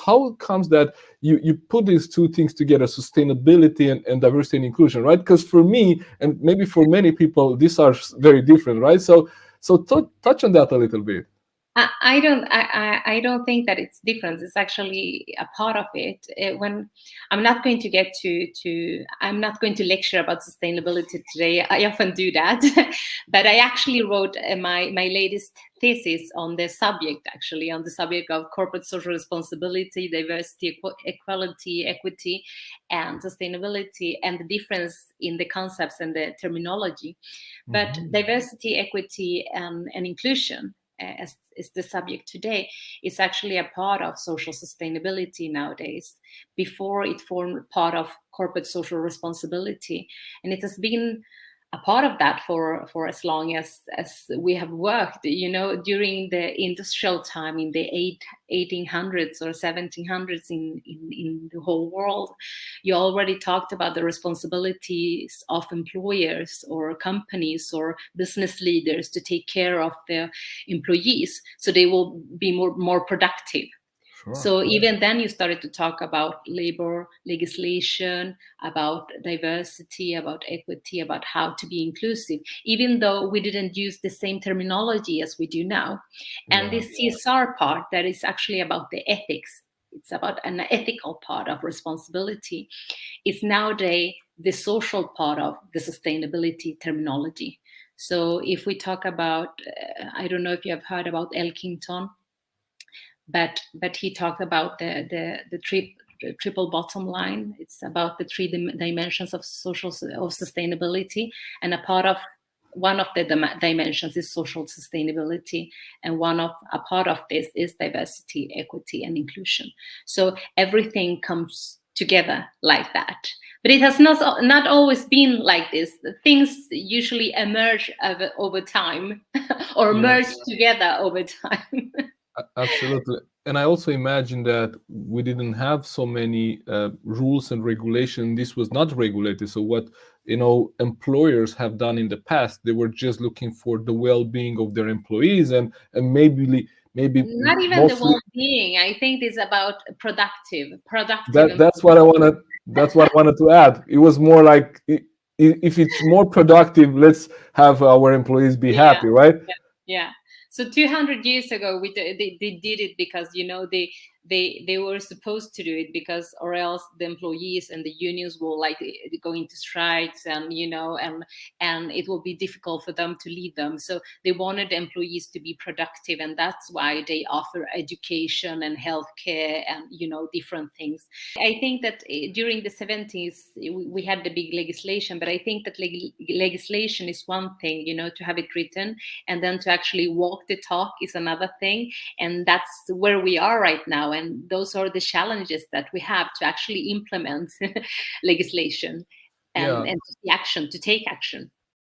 how it comes that you put these two things together, sustainability and diversity and inclusion, right? Because for me, and maybe for many people, these are very different, right? So touch on that a little bit. I don't think that it's different. It's actually a part of it. When I'm not going to get I'm not going to lecture about sustainability today. I often do that, but I actually wrote my latest thesis on the subject, actually on the subject of corporate social responsibility, diversity, equality, equity, and sustainability, and the difference in the concepts and the terminology. But diversity, equity, and inclusion, as is the subject today, is actually a part of social sustainability nowadays. Before, it formed part of corporate social responsibility, and it has been a part of that for as long as we have worked. You know, during the industrial time in the 1800s or 1700s in the whole world, you already talked about the responsibilities of employers or companies or business leaders to take care of their employees so they will be more productive. So even then you started to talk about labor legislation, about diversity, about equity, about how to be inclusive, even though we didn't use the same terminology as we do now. And this CSR part, that is actually about the ethics. It's about an ethical part of responsibility. It's nowadays the social part of the sustainability terminology. So if we talk about, I don't know if you have heard about Elkington, but he talked about the triple bottom line. It's about the three dimensions of sustainability, and one of the dimensions is social sustainability, and a part of this is diversity, equity, and inclusion. So everything comes together like that. But it has not always been like this. Things usually emerge over time or merge together over time. Absolutely. And I also imagine that we didn't have so many rules and regulation. This was not regulated. So what, employers have done in the past, they were just looking for the well-being of their employees and maybe not even the well-being. I think it's about productive. That's what I wanted to add. It was more like, if it's more productive, let's have our employees be happy, right? Yeah. So 200 years ago, they did it because, they were supposed to do it, because or else the employees and the unions will go into strikes, and and it will be difficult for them to lead them. So they wanted employees to be productive, and that's why they offer education and healthcare and different things. I think that during the 70s we had the big legislation, but I think that legislation is one thing, to have it written, and then to actually walk the talk is another thing, and that's where we are right now. And those are the challenges that we have to actually implement legislation and to take action.